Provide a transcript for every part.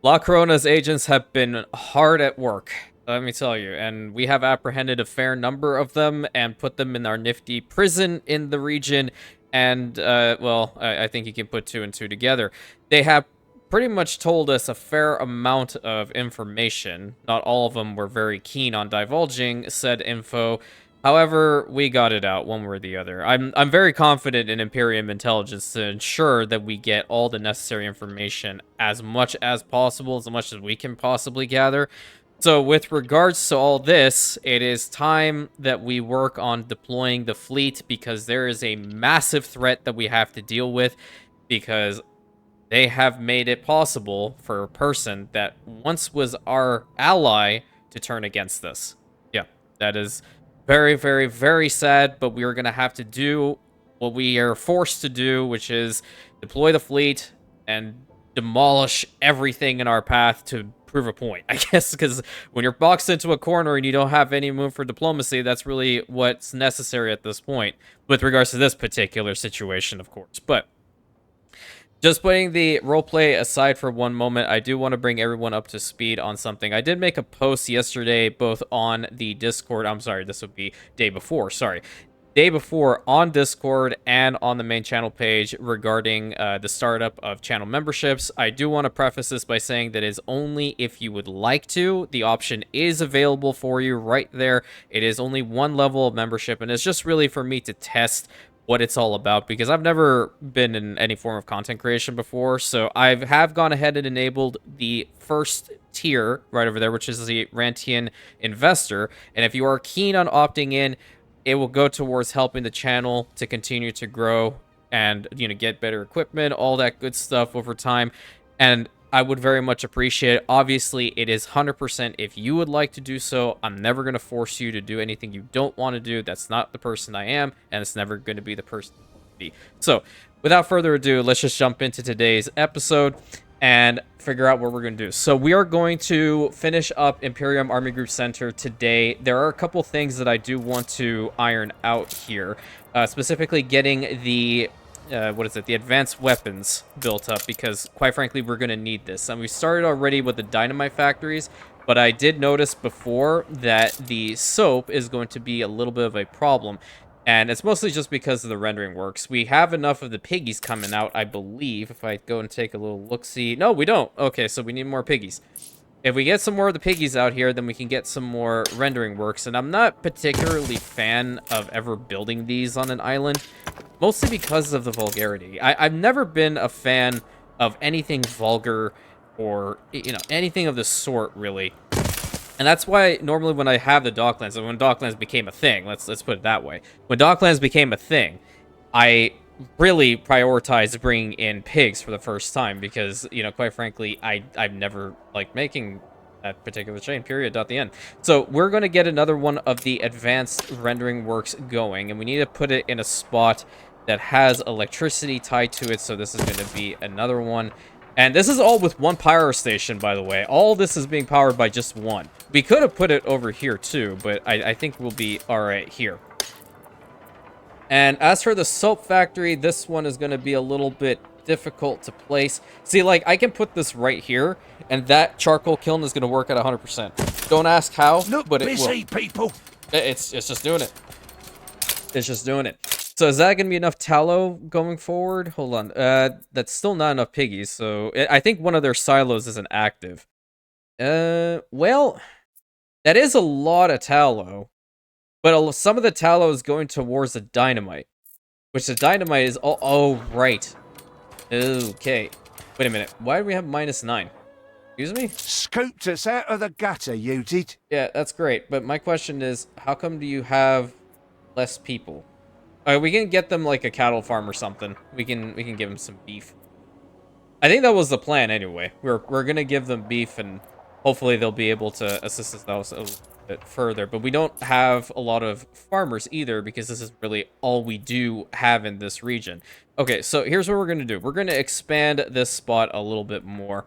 La Corona's agents have been hard at work, let me tell you, and we have apprehended a fair number of them and put them in our nifty prison in the region, and, well, I think you can put two and two together. They have pretty much told us a fair amount of information. Not all of them were very keen on divulging said info. However, we got it out one way or the other. I'm very confident in Imperium intelligence to ensure that we get all the necessary information as much as possible, as much as we can possibly gather. So with regards to all this, it is time that we work on deploying the fleet because there is a massive threat that we have to deal with because they have made it possible for a person that once was our ally to turn against us. Yeah, that is very, very, very sad, but we are going to have to do what we are forced to do, which is deploy the fleet and demolish everything in our path to prove a point, I guess, because when you're boxed into a corner and you don't have any room for diplomacy, that's really what's necessary at this point, with regards to this particular situation, of course. But just putting the roleplay aside for one moment, I do want to bring everyone up to speed on something. I did make a post yesterday, both on the Discord, I'm sorry, this would be day before on Discord and on the main channel page regarding the startup of channel memberships. I do want to preface this by saying that is only if you would like to. The option is available for you right there. It is only one level of membership, and it's just really for me to test what it's all about, because I've never been in any form of content creation before. So I have gone ahead and enabled the first tier right over there, which is the RANTIAN investor. And if you are keen on opting in, it will go towards helping the channel to continue to grow and, you know, get better equipment, all that good stuff over time. And I would very much appreciate it. Obviously, it is 100% if you would like to do so. I'm never going to force you to do anything you don't want to do. That's not the person I am, and it's never going to be the person I want to be. So, without further ado, let's just jump into today's episode and figure out what we're going to do. So, we are going to finish up Imperium Army Group Center today. There are a couple things that I do want to iron out here, specifically getting the the advanced weapons built up, because quite frankly we're going to need this. And we started already with the dynamite factories, but I did notice before that the soap is going to be a little bit of a problem, and it's mostly just because of the rendering works. We have enough of the piggies coming out, I believe. If I go and take a little look-see, no, we don't. Okay, so we need more piggies. If we get some more of the piggies out here, then we can get some more rendering works. And I'm not particularly a fan of ever building these on an island, mostly because of the vulgarity. I've never been a fan of anything vulgar or, you know, anything of the sort, really. And that's why normally when I have the Docklands, and when Docklands became a thing, let's put it that way. When Docklands became a thing, I really prioritized bringing in pigs for the first time because, you know, quite frankly, I've never liked making that particular chain, period, dot the end. So we're going to get another one of the advanced rendering works going, and we need to put it in a spot that has electricity tied to it. So this is going to be another one. And this is all with one power station, by the way. All this is being powered by just one. We could have put it over here too, but I think we'll be all right here. And as for the soap factory, this one is going to be a little bit difficult to place. See, like, I can put this right here, and that charcoal kiln is going to work at 100%. Don't ask how, but it will. People. It's just doing it. It's just doing it. So is that going to be enough tallow going forward? Hold on. That's still not enough piggies, so I think one of their silos isn't active. Well, that is a lot of tallow. But some of the tallow is going towards the dynamite. Which the dynamite is... Oh, right. Okay. Wait a minute. Why do we have -9? Excuse me? Scooped us out of the gutter, you did. Yeah, that's great. But my question is, how come do you have less people? We can get them like a cattle farm or something. We can give them some beef. I think that was the plan anyway. We're gonna give them beef, and hopefully they'll be able to assist us a bit further. But we don't have a lot of farmers either, because this is really all we do have in this region. Okay, so here's what we're gonna do. We're gonna expand this spot a little bit more.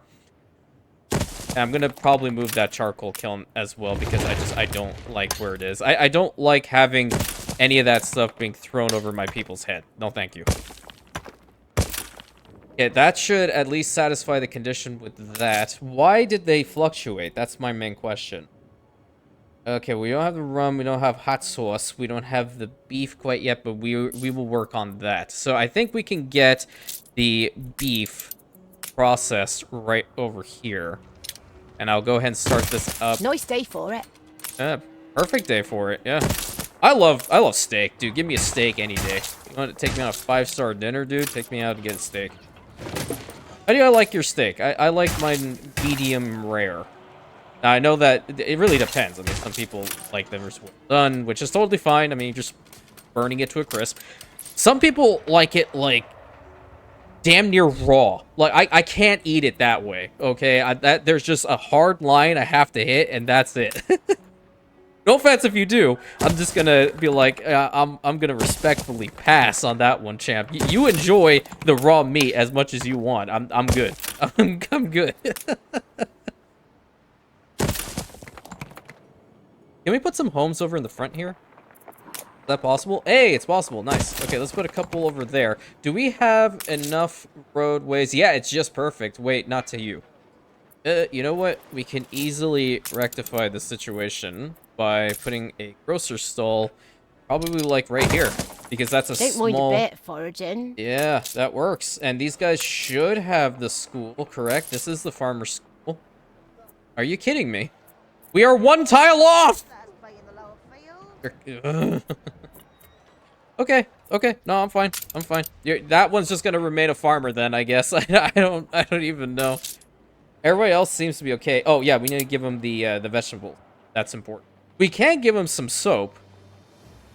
And I'm gonna probably move that charcoal kiln as well, because I don't like where it is. I don't like having any of that stuff being thrown over my people's head. No, thank you. Okay, Okay, that should at least satisfy the condition with that. Why did they fluctuate? That's my main question. Okay, we don't have the rum, we don't have hot sauce, we don't have the beef quite yet, but we will work on that. So I think we can get the beef processed right over here. And I'll go ahead and start this up. Nice day for it. Perfect day for it, yeah. I love steak, dude. Give me a steak any day. You want to take me on a 5-star dinner, dude? Take me out and get a steak. How do you like your steak? I like mine medium rare. Now, I know that it really depends. I mean, some people like them well done, which is totally fine. I mean, you're just burning it to a crisp. Some people like it, like, damn near raw. Like, I can't eat it that way, okay? There's just a hard line I have to hit, and that's it. No offense if you do. I'm just gonna be like, I'm gonna respectfully pass on that one, champ. You enjoy the raw meat as much as you want. I'm good. I'm good. Can we put some homes over in the front here? Is that possible? Hey, it's possible. Nice. Okay, let's put a couple over there. Do we have enough roadways? Yeah, it's just perfect. Wait, not to you. You know what? We can easily rectify the situation by putting a grocer stall probably like right here, because that's a Don't small... mind a bit foraging. Yeah, that works. And these guys should have the school, correct? This is the farmer school. Are you kidding me? We are one tile off! Okay, okay. No, I'm fine. I'm fine. That one's just gonna remain a farmer then, I guess. I don't even know. Everybody else seems to be okay. Oh, yeah, we need to give him the vegetable. That's important. We can give him some soap,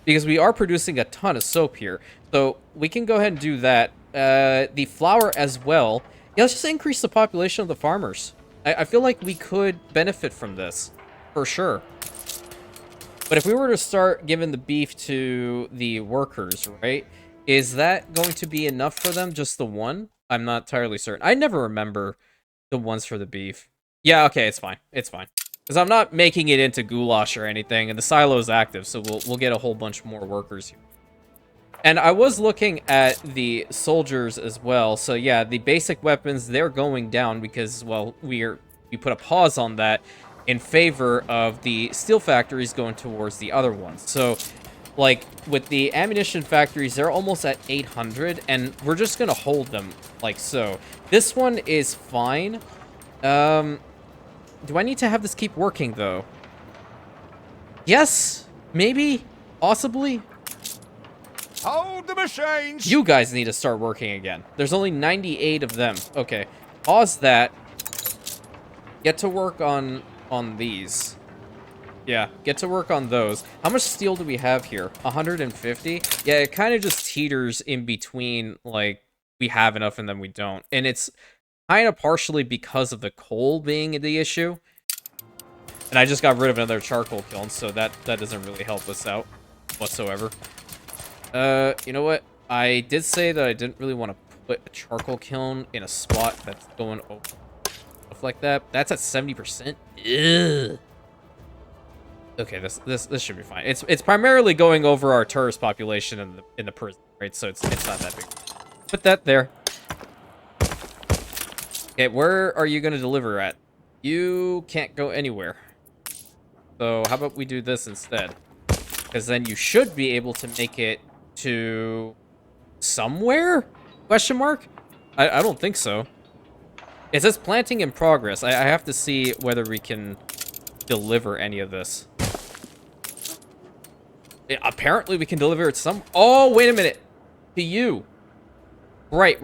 because we are producing a ton of soap here. So we can go ahead and do that. The flour as well. Yeah, let's just increase the population of the farmers. I feel like we could benefit from this, for sure. But if we were to start giving the beef to the workers, right, is that going to be enough for them, just the one? I'm not entirely certain. I never remember the ones for the beef. Yeah, okay, it's fine. It's fine. Because I'm not making it into goulash or anything, and the silo is active, so we'll get a whole bunch more workers here. And I was looking at the soldiers as well, so yeah, the basic weapons, they're going down because, well, we put a pause on that in favor of the steel factories going towards the other ones. So, like, with the ammunition factories, they're almost at 800, and we're just gonna hold them like so. This one is fine. Do I need to have this keep working, though? Yes? Maybe? Possibly? Hold the machines! You guys need to start working again. There's only 98 of them. Okay. Pause that. Get to work on these. Yeah, get to work on those. How much steel do we have here? 150? Yeah, it kind of just teeters in between, like, we have enough and then we don't. And it's kind of partially because of the coal being the issue. And I just got rid of another charcoal kiln, so that doesn't really help us out whatsoever. You know what? I did say that I didn't really want to put a charcoal kiln in a spot that's going over stuff like that. That's at 70%. Ugh. Okay, this should be fine. It's primarily going over our tourist population in the prison, right? So it's not that big. Put that there. Okay, where are you gonna deliver at? You can't go anywhere. So how about we do this instead? Because then you should be able to make it to somewhere? Question mark? I don't think so. It says planting in progress. I have to see whether we can deliver any of this. Yeah, apparently we can deliver it some... Oh, wait a minute. To you. Right.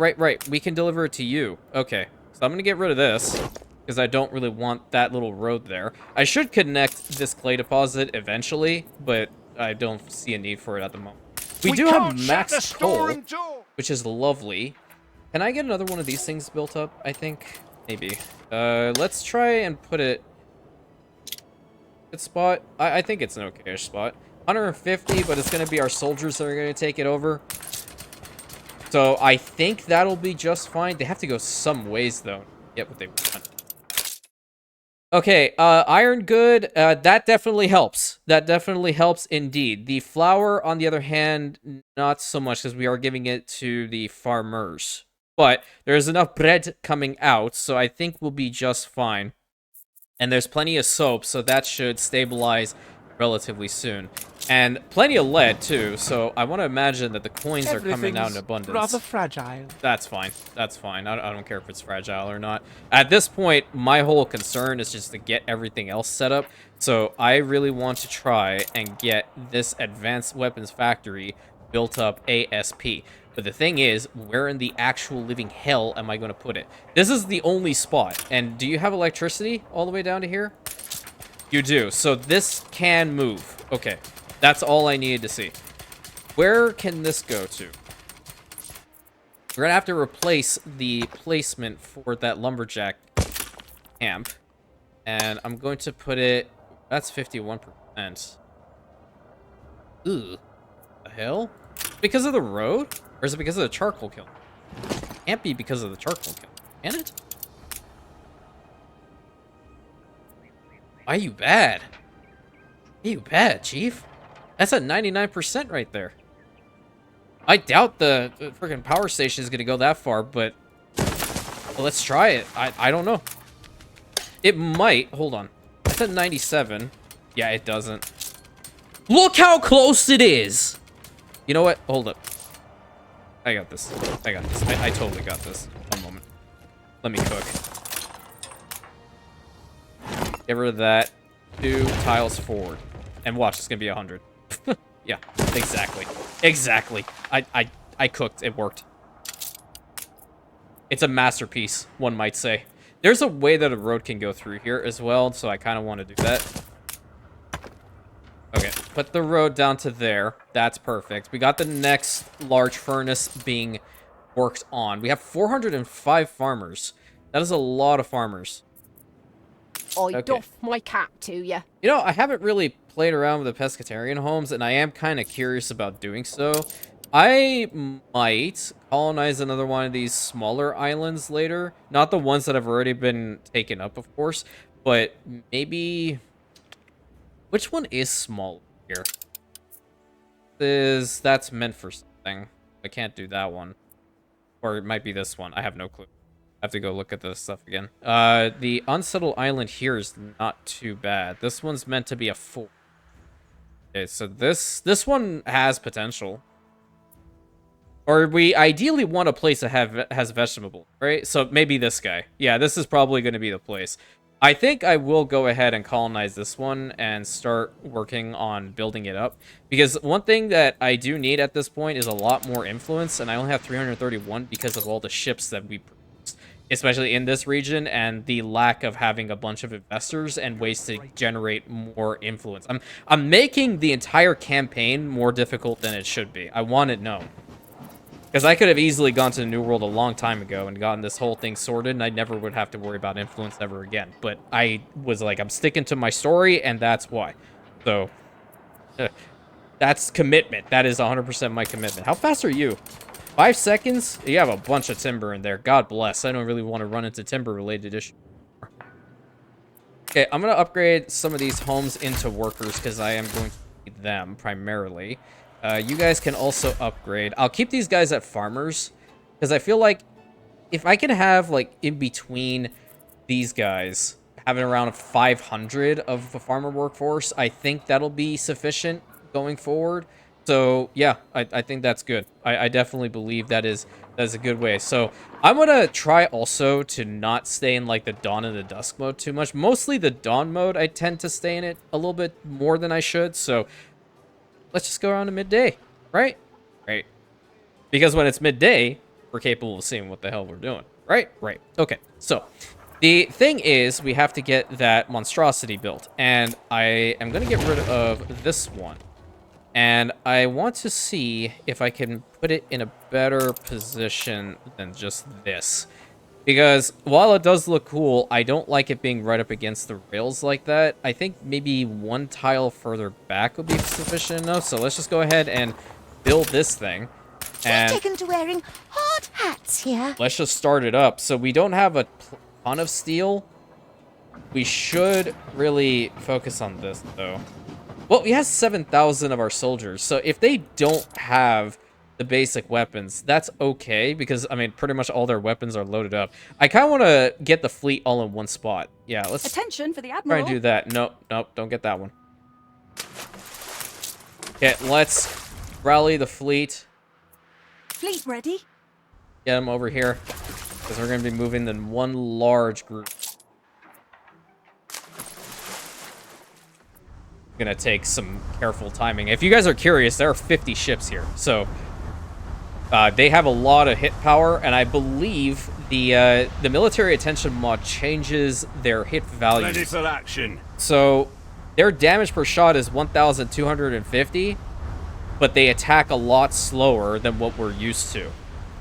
We can deliver it to you. Okay. So I'm going to get rid of this, because I don't really want that little road there. I should connect this clay deposit eventually, but I don't see a need for it at the moment. We do have max coal, which is lovely. Can I get another one of these things built up, I think? Maybe. Let's try and put it... Good spot. I think it's an okay-ish spot. 150, but it's going to be our soldiers that are going to take it over. So I think that'll be just fine. They have to go some ways, though, to get what they want. Okay, iron good. That definitely helps. That definitely helps indeed. The flour, on the other hand, not so much, because we are giving it to the farmers. But there's enough bread coming out, so I think we'll be just fine. And there's plenty of soap, so that should stabilize relatively soon. And plenty of lead, too, so I want to imagine that the coins are coming out in abundance. Rather fragile. That's fine. That's fine. I don't care if it's fragile or not. At this point, my whole concern is just to get everything else set up. So I really want to try and get this advanced weapons factory built up ASP. But the thing is, where in the actual living hell am I going to put it? This is the only spot. And do you have electricity all the way down to here? You do. So this can move. Okay. That's all I needed to see. Where can this go to? We're going to have to replace the placement for that lumberjack camp. And I'm going to put it... That's 51%. Ooh. The hell? Because of the road? Or is it because of the charcoal kiln? Can't be because of the charcoal kiln. Can it? Why are you bad? Why are you bad, Chief? That's at 99% right there. I doubt the freaking power station is going to go that far, but well, let's try it. I don't know. It might. Hold on. That's at 97. Yeah, it doesn't. Look how close it is! You know what? Hold up. I got this. I got this. I totally got this. One moment. Let me cook. Get rid of that. 2 tiles forward. And watch, it's going to be 100. Yeah, exactly. Exactly. I cooked. It worked. It's a masterpiece, one might say. There's a way that a road can go through here as well, so I kind of want to do that. Okay, put the road down to there. That's perfect. We got the next large furnace being worked on. We have 405 farmers. That is a lot of farmers. I doff my cap to you. You know, I haven't really played around with the pescatarian homes, and I am kind of curious about doing so. I might colonize another one of these smaller islands later. Not the ones that have already been taken up, of course, but maybe... Which one is small here? That's meant for something. I can't do that one. Or it might be this one. I have no clue. I have to go look at this stuff again. The unsettled island here is not too bad. This one's meant to be a 4. Okay, so this one has potential. Or we ideally want a place that has vegetable, right? So maybe this guy. Yeah, this is probably going to be the place. I think I will go ahead and colonize this one and start working on building it up. Because one thing that I do need at this point is a lot more influence, and I only have 331 because of all the ships that we produce, especially in this region, and the lack of having a bunch of investors and ways to generate more influence. I'm making the entire campaign more difficult than it should be. I want it known. Because I could have easily gone to the New World a long time ago and gotten this whole thing sorted, and I never would have to worry about influence ever again. But I was like, I'm sticking to my story, and that's why. So, that's commitment. That is 100% my commitment. How fast are you? 5 seconds? You have a bunch of timber in there. God bless. I don't really want to run into timber-related issues. Okay, I'm going to upgrade some of these homes into workers, because I am going to need them primarily. You guys can also upgrade. I'll keep these guys at farmers, because I feel like if I can have, like, in between these guys, having around 500 of a farmer workforce, I think that'll be sufficient going forward. So, yeah, I think that's good. I definitely believe that's a good way. So, I'm going to try also to not stay in, like, the dawn and the dusk mode too much. Mostly the dawn mode, I tend to stay in it a little bit more than I should, so... Let's just go around to midday, right? Right. Because when it's midday, we're capable of seeing what the hell we're doing, right? Right. Okay, so the thing is we have to get that monstrosity built, and I am going to get rid of this one. And I want to see if I can put it in a better position than just this. Because while it does look cool, I don't like it being right up against the rails like that. I think maybe one tile further back would be sufficient enough. So let's just go ahead and build this thing. And We've taken to wearing hard hats here. let's just start it up. So we don't have a ton of steel. We should really focus on this, though. Well, we have 7,000 of our soldiers. So if they don't have the basic weapons. That's okay, because, I mean, pretty much all their weapons are loaded up. I kind of want to get the fleet all in one spot. Yeah, let's Attention for the try Admiral. and do that. Nope, nope, don't get that one. Okay, let's rally the fleet. Fleet ready. Get them over here, because we're going to be moving in one large group. Gonna take some careful timing. If you guys are curious, there are 50 ships here, so they have a lot of hit power, and I believe the military attention mod changes their hit value. Ready for action. So their damage per shot is 1,250, but they attack a lot slower than what we're used to.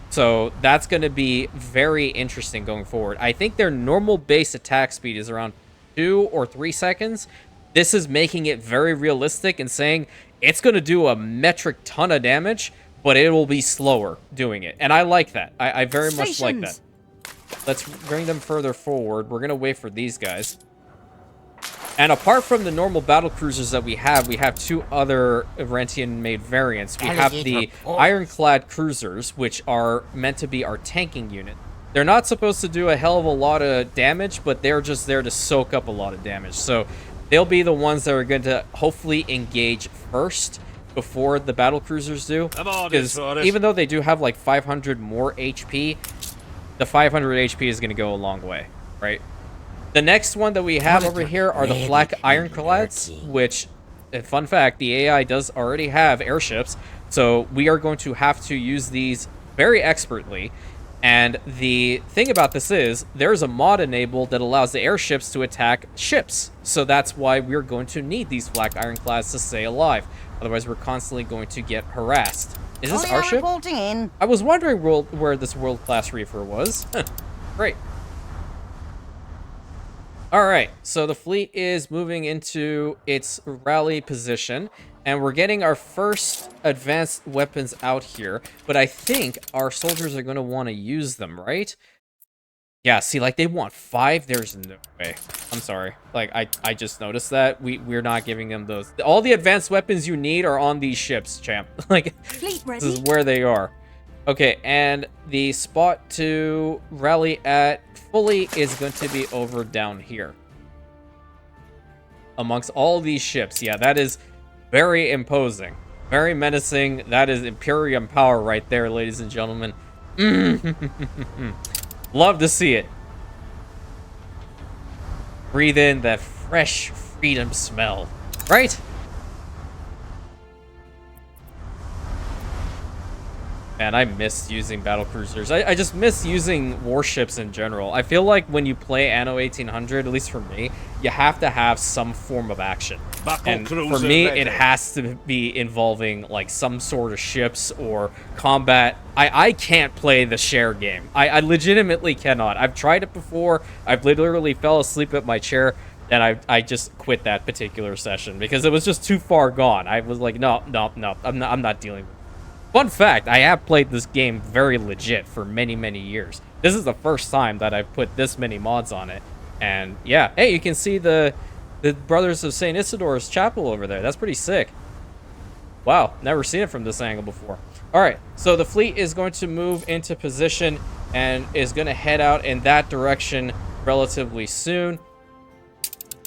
So that's going to be very interesting going forward. I think their normal base attack speed is around 2 or 3 seconds. This is making it very realistic and saying it's going to do a metric ton of damage, but it will be slower doing it. And I like that. I very much like that. Let's bring them further forward. We're going to wait for these guys. And apart from the normal battle cruisers that we have 2 other RANTIAN-made variants. We have the ironclad cruisers, which are meant to be our tanking unit. They're not supposed to do a hell of a lot of damage, but they're just there to soak up a lot of damage. So they'll be the ones that are going to hopefully engage first before the battle cruisers do. Because even though they do have like 500 more HP, the 500 HP is going to go a long way, right? The next one that we have over here are the flak ironclads, which, fun fact, the AI does already have airships, so we are going to have to use these very expertly. And the thing about this is, there's a mod enabled that allows the airships to attack ships. So that's why we're going to need these flak ironclads to stay alive. Otherwise, we're constantly going to get harassed. Is this our ship? In. I was wondering where this world-class reefer was. Great. Alright, so the fleet is moving into its rally position, and we're getting our first advanced weapons out here, but I think our soldiers are going to want to use them, right? Yeah, see, like, they want 5? There's no way. I'm sorry. Like, I just noticed that. We're not giving them those. All the advanced weapons you need are on these ships, champ. Like, Fleet ready. this is where they are. Okay, and the spot to rally at fully is going to be over down here. Amongst all these ships. Yeah, that is very imposing. Very menacing. That is Imperium power right there, ladies and gentlemen. Love to see it. Breathe in that fresh freedom smell. Right? Man, I miss using battle cruisers. I just miss using warships in general. I feel like when you play Anno 1800, at least for me, you have to have some form of action. And for me, it has to be involving like some sort of ships or combat. I can't play the share game. I legitimately cannot. I've tried it before. I've literally fell asleep at my chair, and I just quit that particular session because it was just too far gone. I was like, no, I'm not dealing with it. Fun fact, I have played this game very legit for many, many years. This is the first time that I've put this many mods on it. And yeah, hey, you can see the Brothers of St. Isidore's chapel over there. That's pretty sick. Wow, never seen it from this angle before. All right, so the fleet is going to move into position and is going to head out in that direction relatively soon.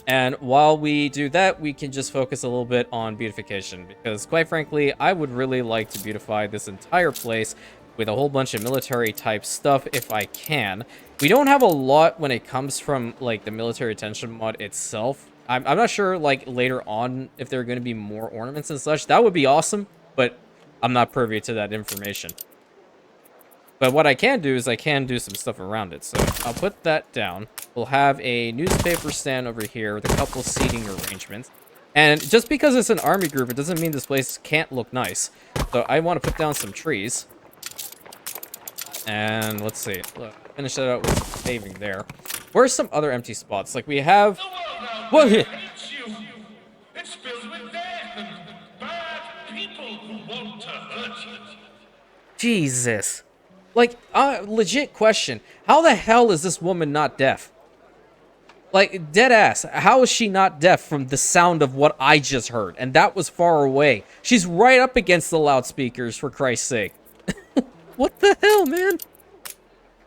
And while we do that, we can just focus a little bit on beautification, because quite frankly, I would really like to beautify this entire place with a whole bunch of military type stuff if I can. We don't have a lot when it comes from like the military attention mod itself. I'm not sure like later on if there are going to be more ornaments and such. That would be awesome, but I'm not privy to that information. But what I can do is I can do some stuff around it. So I'll put that down. We'll have a newspaper stand over here with a couple seating arrangements. And just because it's an army group, it doesn't mean this place can't look nice. So I want to put down some trees. And let's see. Look, finish that out with paving there. Where's some other empty spots? Like we have... What? It's filled with death and bad people who want to hurt you. Jesus. Like, legit question. How the hell is this woman not deaf? Like, dead ass. How is she not deaf from the sound of what I just heard? And that was far away. She's right up against the loudspeakers, for Christ's sake. What the hell, man?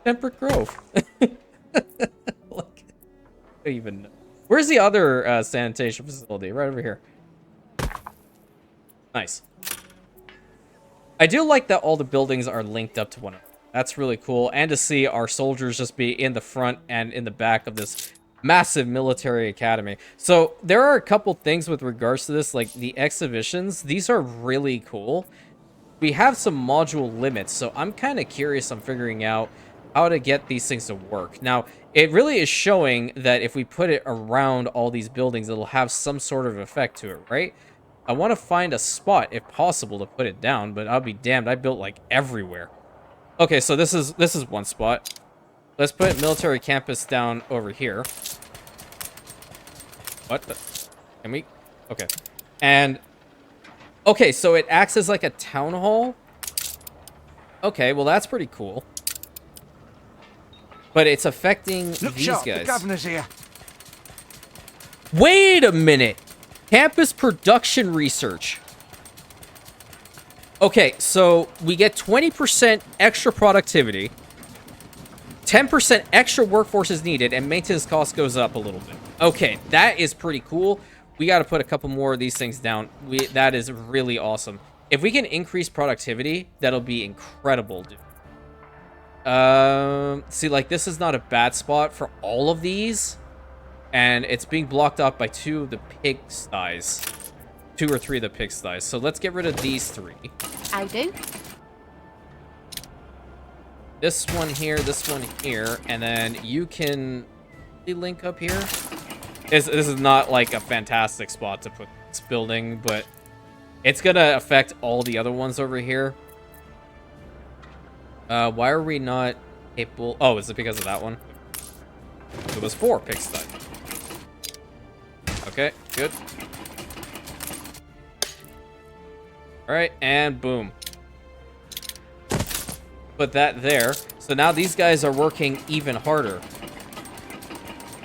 Temperate Grove. Like, I don't even know. Where's the other sanitation facility? Right over here. Nice. I do like that all the buildings are linked up to one another. That's really cool. And to see our soldiers just be in the front and in the back of this massive military academy. So there are a couple things with regards to this, like the exhibitions. These are really cool. We have some module limits, so I'm kind of curious on figuring out how to get these things to work. Now, it really is showing that if we put it around all these buildings, it'll have some sort of effect to it, right? I want to find a spot, if possible, to put it down, but I'll be damned, I built, like, everywhere. Okay, so this is one spot. Let's put military campus down over here. What the? Can we? Okay. And, okay, so it acts as, like, a town hall? Okay, well, that's pretty cool. But it's affecting Look these sharp, guys. the governor's here. Wait a minute! Campus production research. Okay, so we get 20% extra productivity, 10% extra workforce is needed, and maintenance cost goes up a little bit. Okay, that is pretty cool. We got to put a couple more of these things down. That is really awesome. If we can increase productivity, that'll be incredible, dude. See, like, this is not a bad spot for all of these. And it's being blocked up by 2 of the pigsties. 2 or 3 of the pigsties. So let's get rid of these 3. I do. This one here, and then you can link up here. This is not, like, a fantastic spot to put this building, but it's gonna affect all the other ones over here. Why are we not capable? Oh, is it because of that one? It was 4 pigsties. Okay, good. Alright, and boom. Put that there. So now these guys are working even harder.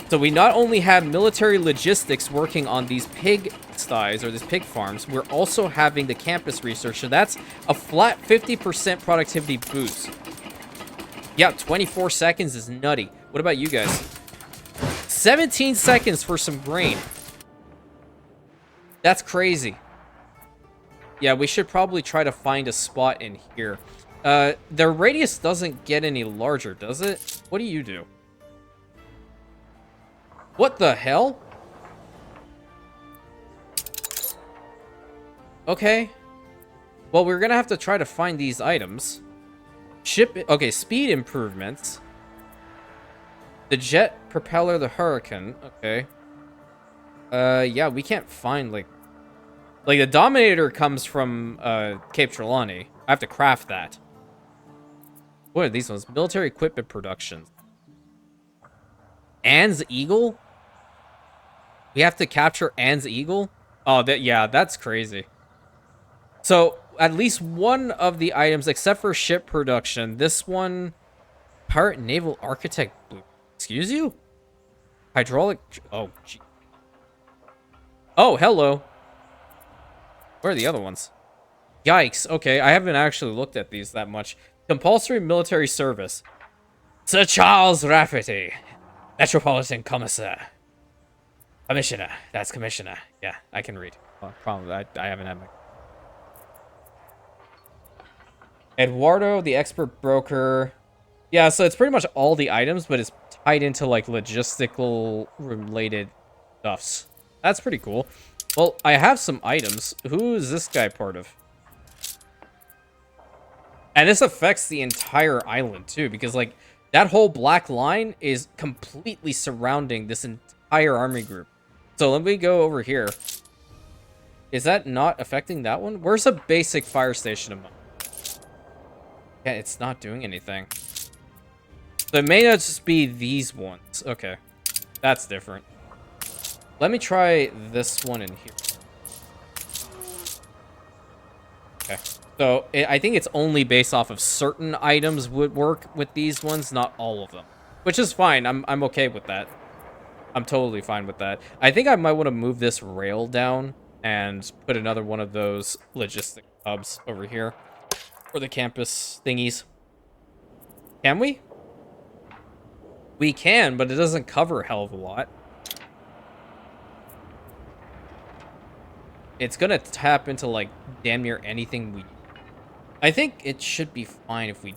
So we not only have military logistics working on these pig sties, or these pig farms, we're also having the campus research. So that's a flat 50% productivity boost. Yeah, 24 seconds is nutty. What about you guys? 17 seconds for some grain. That's crazy. Yeah, we should probably try to find a spot in here. The radius doesn't get any larger, does it? What do you do? What the hell? Okay. Well, we're gonna have to try to find these items. Okay, speed improvements. The jet propeller, the Hurricane. Okay. Yeah, we can't find, like, the Dominator comes from, Cape Trelawney. I have to craft that. What are these ones? Military equipment production. Anne's Eagle? We have to capture Anne's Eagle? Oh, yeah, that's crazy. So, at least one of the items, except for ship production, this one... Pirate Naval Architect... Excuse you? Hydraulic... Oh, gee. Oh, hello. Where are the other ones? Yikes. Okay, I haven't actually looked at these that much. Compulsory military service. Sir Charles Rafferty, Metropolitan Commissar. Commissioner. That's Commissioner. Yeah, I can read. Oh, problem. I haven't had my... Eduardo, the expert broker. Yeah, so it's pretty much all the items, but it's tied into, like, logistical related stuffs. That's pretty cool. Well, I have some items. Who is this guy part of? And this affects the entire island, too, because, like, that whole black line is completely surrounding this entire army group. So let me go over here. Is that not affecting that one? Where's a basic fire station? Yeah, it's not doing anything. So it may not just be these ones. Okay. That's different. Let me try this one in here. Okay. So I think it's only based off of certain items would work with these ones, not all of them. Which is fine. I'm okay with that. I'm totally fine with that. I think I might want to move this rail down and put another one of those logistic hubs over here for the campus thingies. Can we? We can, but it doesn't cover a hell of a lot. It's gonna tap into, like, damn near anything we... I think it should be fine if we...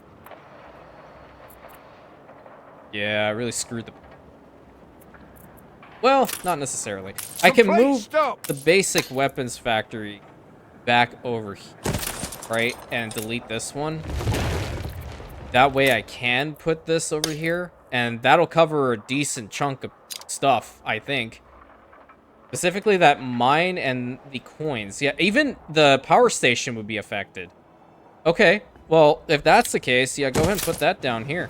Yeah, I really screwed the... Well, not necessarily. I can Complete move stop. the basic weapons factory back over here, right? And delete this one. That way I can put this over here, and that'll cover a decent chunk of stuff, I think. Specifically that mine and the coins. Yeah, even the power station would be affected. Okay, well, if that's the case, yeah, go ahead and put that down here.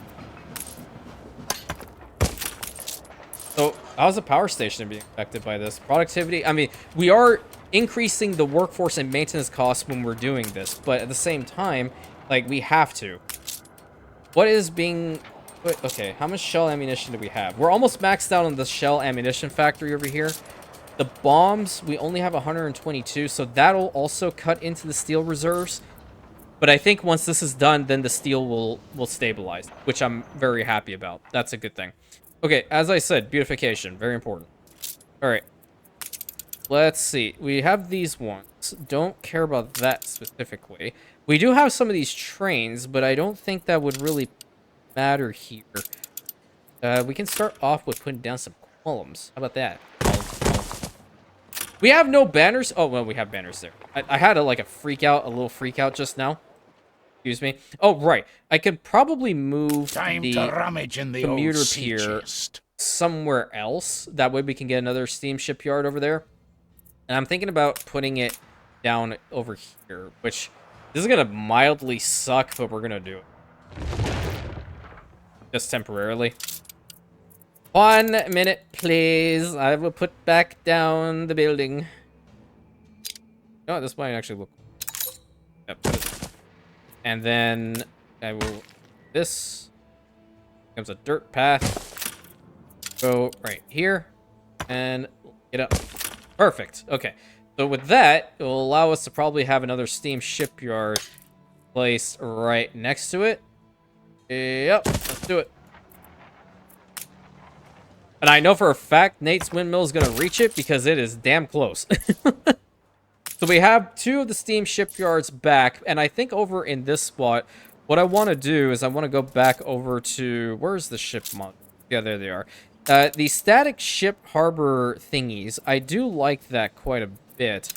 So, how's the power station being affected by this? Productivity? I mean, we are increasing the workforce and maintenance costs when we're doing this, but at the same time, like, we have to. What is being... Wait, okay, how much shell ammunition do we have? We're almost maxed out on the shell ammunition factory over here. The bombs, we only have 122, so that'll also cut into the steel reserves. But I think once this is done, then the steel will stabilize, which I'm very happy about. That's a good thing. Okay, as I said, beautification, very important. All right, let's see. We have these ones. Don't care about that specifically. We do have some of these trains, but I don't think that would really matter here. We can start off with putting down some columns. How about that? We have no banners. Oh, well, we have banners there. I had a little freak out just now. Excuse me. Oh, right. I could probably move Time to rummage in the commuter old sea pier chest. somewhere else. That way we can get another steam shipyard over there. And I'm thinking about putting it down over here, which this is going to mildly suck, but we're going to do it. Just temporarily. 1 minute, please. I will put back down the building. Oh, this might actually look... Yep, put it. And then I will... This becomes a dirt path. Go right here. And get up. Perfect. Okay. So with that, it will allow us to probably have another steam shipyard placed right next to it. Yep. Let's do it. And I know for a fact Nate's windmill is going to reach it because it is damn close. So we have 2 of the steam shipyards back. And I think over in this spot, what I want to do is I want to go back over to... Where's the ship mod? Yeah, there they are. The static ship harbor thingies. I do like that quite a bit.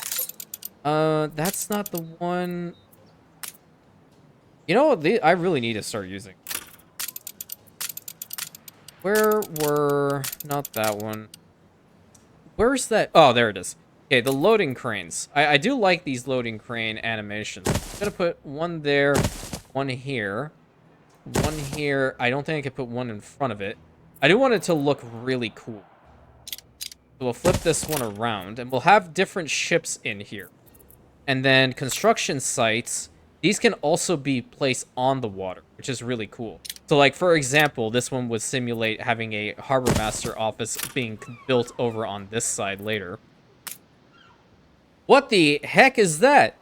That's not the one... You know what? I really need to start using... Where were... Not that one. Where's that? Oh, there it is. Okay, the loading cranes. I do like these loading crane animations. I'm gonna put one there, one here, one here. I don't think I could put one in front of it. I do want it to look really cool. So we'll flip this one around, and we'll have different ships in here. And then construction sites. These can also be placed on the water, which is really cool. So, like, for example, this one would simulate having a harbor master office being built over on this side later. What the heck is that?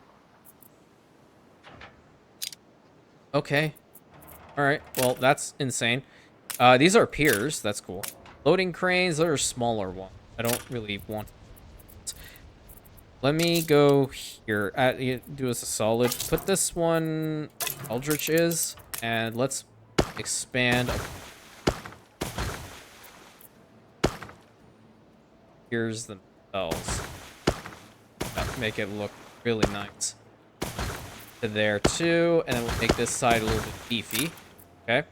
Okay. Alright, well, that's insane. These are piers. That's cool. Loading cranes, those are smaller ones. I don't really want... Let me go here. Do us a solid. Put this one... Eldritch is. And let's expand. Here's themselves. Make it look really nice. To there too. And then we'll make this side a little bit beefy. Okay.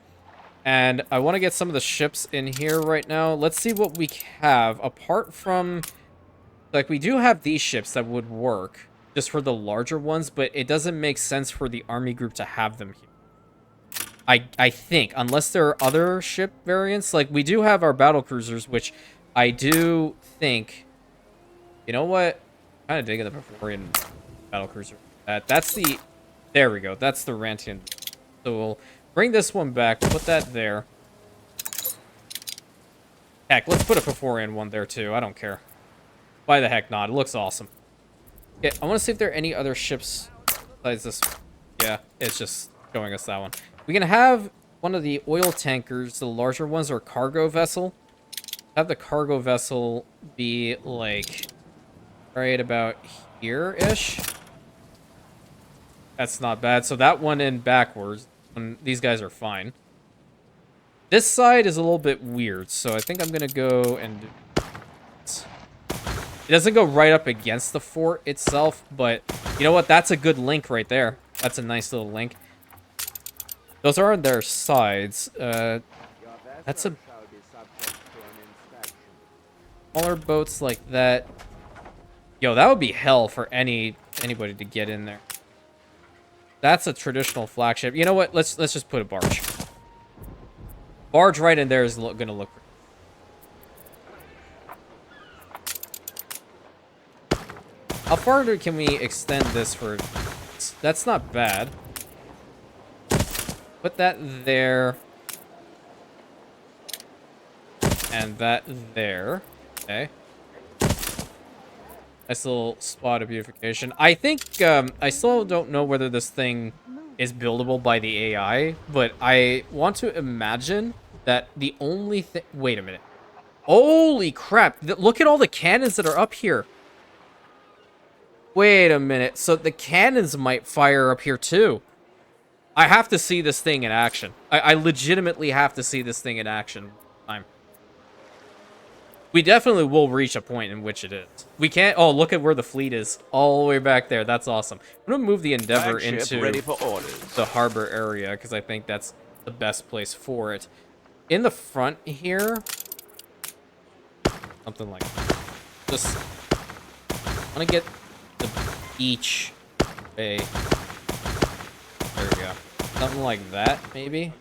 And I want to get some of the ships in here right now. Let's see what we have. Apart from... Like, we do have these ships that would work. Just for the larger ones. But it doesn't make sense for the army group to have them here. I think. Unless there are other ship variants. Like, we do have our battle cruisers. Which I do think... You know what? I'm kind of digging the Bavarian battle cruiser. That's the... There we go. That's the RANTIAN. So we'll bring this one back. Put that there. Heck, let's put a Perforian one there too. I don't care. Why the heck not? It looks awesome. Okay, I want to see if there are any other ships besides this. Yeah, it's just showing us that one. We can have one of the oil tankers, the larger ones, or cargo vessel. Have the cargo vessel be like right about here-ish. That's not bad. So that one in backwards. These guys are fine. This side is a little bit weird, so I think I'm gonna go and do this. It doesn't go right up against the fort itself, but you know what? That's a good link right there. That's a nice little link. Those are on their sides. That's a smaller boats like that. Yo, that would be hell for anybody to get in there. That's a traditional flagship. You know what? Let's just put a barge. Barge right in there is gonna look. How far can we extend this for? That's not bad. Put that there. And that there. Okay. Nice little spot of beautification. I think, I still don't know whether this thing is buildable by the AI, but I want to imagine that the only thing... Wait a minute. Holy crap. Look at all the cannons that are up here. Wait a minute. So the cannons might fire up here too. I have to see this thing in action. I legitimately have to see this thing in action. We definitely will reach a point in which it is. We can't... Oh, look at where the fleet is. All the way back there. That's awesome. I'm going to move the Endeavor into ready for orders. the harbor area, because I think that's the best place for it. In the front here... Something like that. Just... I want to get the beach bay. There we go. Something like that, maybe?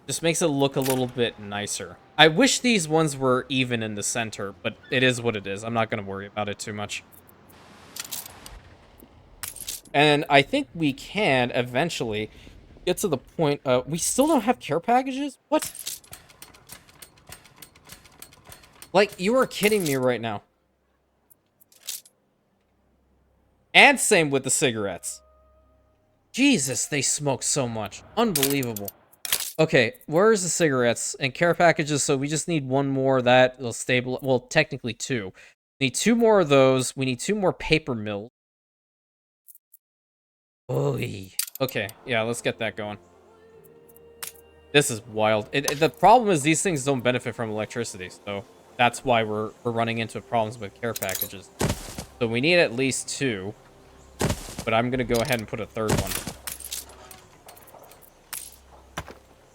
Just makes it look a little bit nicer. I wish these ones were even in the center, but it is what it is. I'm not going to worry about it too much. And I think we can eventually get to the point... we still don't have care packages? What? Like, you are kidding me right now. And same with the cigarettes. Jesus, they smoke so much. Unbelievable. Okay, where's the cigarettes and care packages? So we just need one more of that. It'll stabilize. Well, technically two. We need two more of those. We need two more paper mills. Oy. Okay, yeah, let's get that going. This is wild. The problem is these things don't benefit from electricity, so that's why we're running into problems with care packages. So we need at least two, but I'm gonna go ahead and put a third one.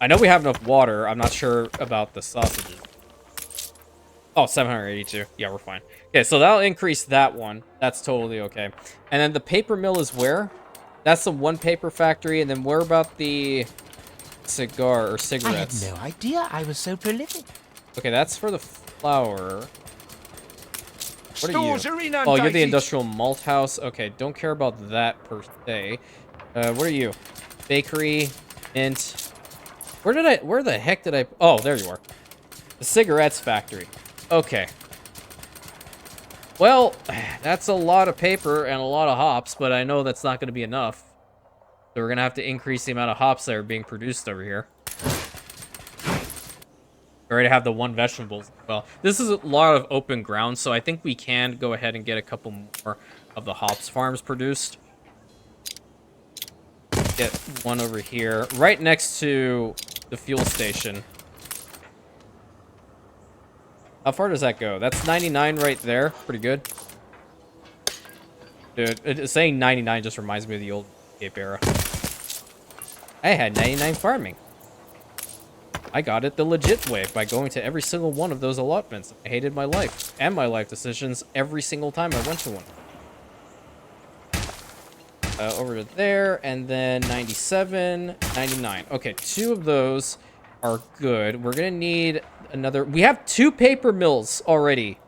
I know we have enough water. I'm not sure about the sausages. Oh, 782. Yeah, we're fine. Okay, so that'll increase that one. That's totally okay. And then the paper mill is where? That's the one paper factory. And then where about the cigar or cigarettes? I had no idea I was so prolific. Okay, that's for the flour. What Stores are are you? inundated. Oh, you're the industrial malt house. Okay, don't care about that per se. What are you? Bakery, mint. Where the heck did I... Oh, there you are. The cigarettes factory. Okay. Well, that's a lot of paper and a lot of hops, but I know that's not going to be enough. So we're going to have to increase the amount of hops that are being produced over here. We already have the one vegetables. Well, this is a lot of open ground, so I think we can go ahead and get a couple more of the hops farms produced. Get one over here, right next to the fuel station. How far does that go? That's 99 right there. Pretty good. Dude, saying 99 just reminds me of the old Cape era. I had 99 farming. I got it the legit way by going to every single one of those allotments. I hated my life and my life decisions every single time I went to one. Over to there, and then 97, 99. Okay, two of those are good. We're gonna need another... We have two paper mills already.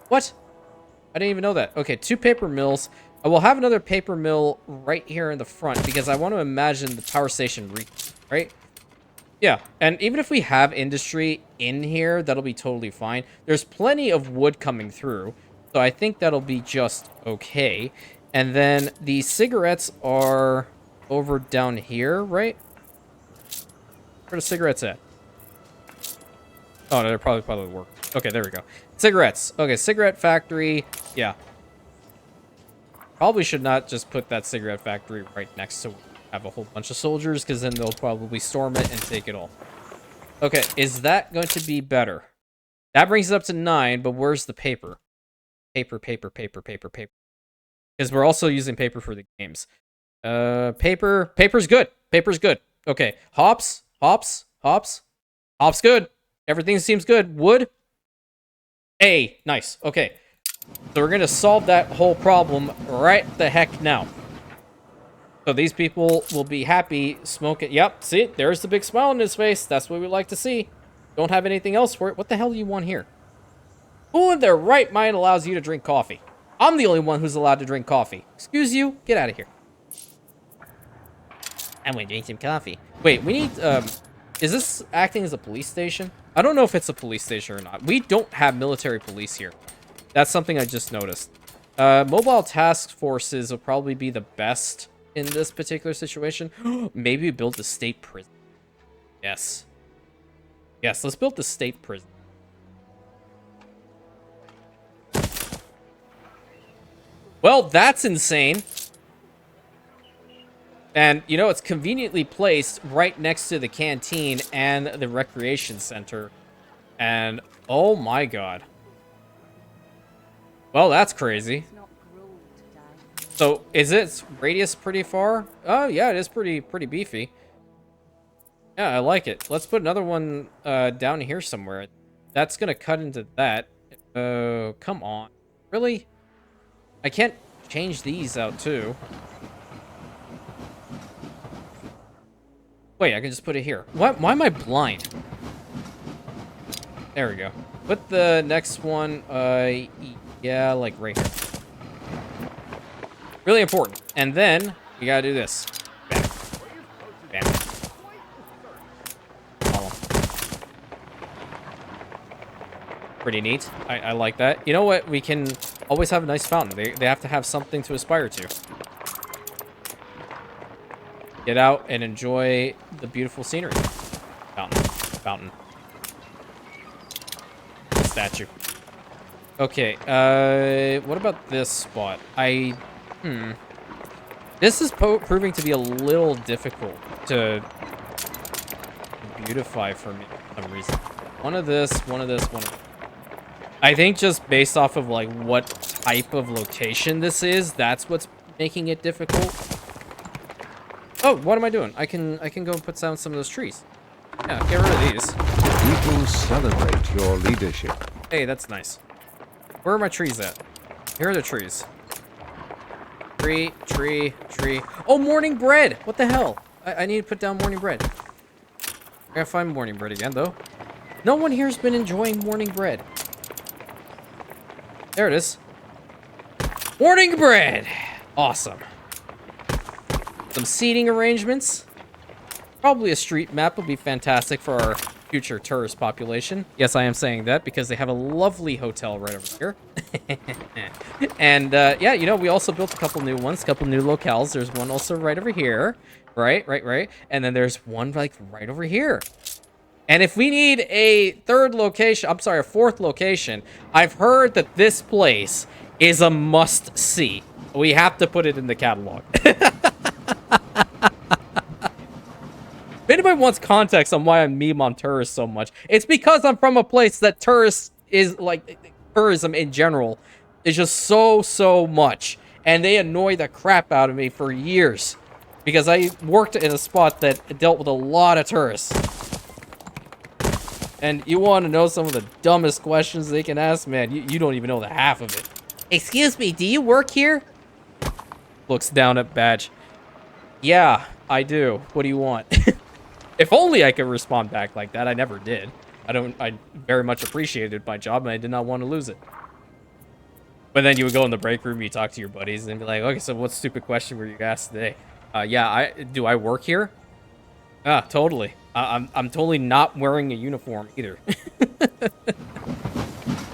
What? I didn't even know that. Okay, two paper mills. I will have another paper mill right here in the front, because I want to imagine the power station, right? Yeah, and even if we have industry in here, that'll be totally fine. There's plenty of wood coming through, so I think that'll be just okay. And then the cigarettes are over down here, right? Where are the cigarettes at? Oh, no, they're probably work. Okay, there we go. Cigarettes. Okay, cigarette factory. Yeah. Probably should not just put that cigarette factory right next to have a whole bunch of soldiers, because then they'll probably storm it and take it all. Okay, is that going to be better? That brings it up to 9, but where's the paper? Paper. Because we're also using paper for the games. Paper's good. Paper's good. Okay, hops. Hops good. Everything seems good. Wood. A. Nice. Okay. So we're going to solve that whole problem right the heck now. So these people will be happy smoking. Yep, see? There's the big smile on his face. That's what we like to see. Don't have anything else for it. What the hell do you want here? Who in their right mind allows you to drink coffee? I'm the only one who's allowed to drink coffee. Excuse you? Get out of here. I'm going to drink some coffee. Wait, we need... is this acting as a police station? I don't know if it's a police station or not. We don't have military police here. That's something I just noticed. Mobile task forces will probably be the best in this particular situation. Maybe build the state prison. Yes. Yes, let's build the state prison. Well, that's insane. And, you know, it's conveniently placed right next to the canteen and the recreation center. And, oh my god. Well, that's crazy. So, is its radius pretty far? Oh, yeah, it is pretty beefy. Yeah, I like it. Let's put another one down here somewhere. That's gonna cut into that. Come on. Really? I can't change these out, too. Wait, I can just put it here. Why am I blind? There we go. Put the next one, yeah, like right here. Really important. And then, we gotta do this. Bam. Bam. Follow. Pretty neat. I like that. You know what? We can always have a nice fountain. They have to have something to aspire to. Get out and enjoy the beautiful scenery. Fountain. Fountain. Statue. Okay, what about this spot? This is proving to be a little difficult to beautify for me for some reason. One of this, one of this, one of this. I think just based off of, like, what type of location this is, that's what's making it difficult. Oh, what am I doing? I can go put down some of those trees. Yeah, get rid of these. People celebrate your leadership. Hey, that's nice. Where are my trees at? Here are the trees. Tree. Oh, morning bread! What the hell? I need to put down morning bread. I gotta find morning bread again, though. No one here's been enjoying morning bread. There it is. Morning bread! Awesome. Some seating arrangements. Probably a street map will be fantastic for our future tourist population. Yes, I am saying that because they have a lovely hotel right over here. And, yeah, you know, we also built a couple new ones, a couple new locales. There's one also right over here. Right. And then there's one, like, right over here. And if we need a third location, I'm sorry, a fourth location, I've heard that this place is a must-see. We have to put it in the catalog. If anybody wants context on why I meme on tourists so much, it's because I'm from a place that tourism in general is just so much. And they annoy the crap out of me for years. Because I worked in a spot that dealt with a lot of tourists. And you want to know some of the dumbest questions they can ask? Man, you don't even know the half of it. Excuse me, do you work here? Looks down at badge. Yeah, I do. What do you want? If only I could respond back like that. I never did. I very much appreciated my job, and I did not want to lose it. But then you would go in the break room, you talk to your buddies, and be like, okay, so what stupid question were you asked today? Yeah, do I work here? Ah, totally. I'm totally not wearing a uniform either.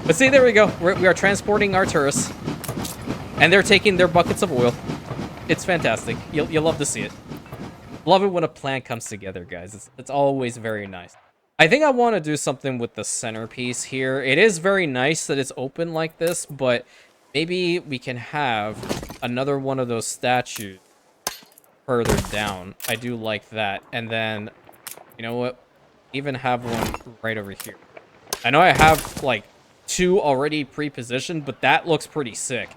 But see, there we go. We are transporting our tourists, and they're taking their buckets of oil. It's fantastic. You'll love to see it. Love it when a plan comes together, guys. It's always very nice. I think I want to do something with the centerpiece here. It is very nice that it's open like this, but maybe we can have another one of those statues further down. I do like that. And then, you know what? Even have one right over here. I know I have, like, 2 already pre-positioned, but that looks pretty sick.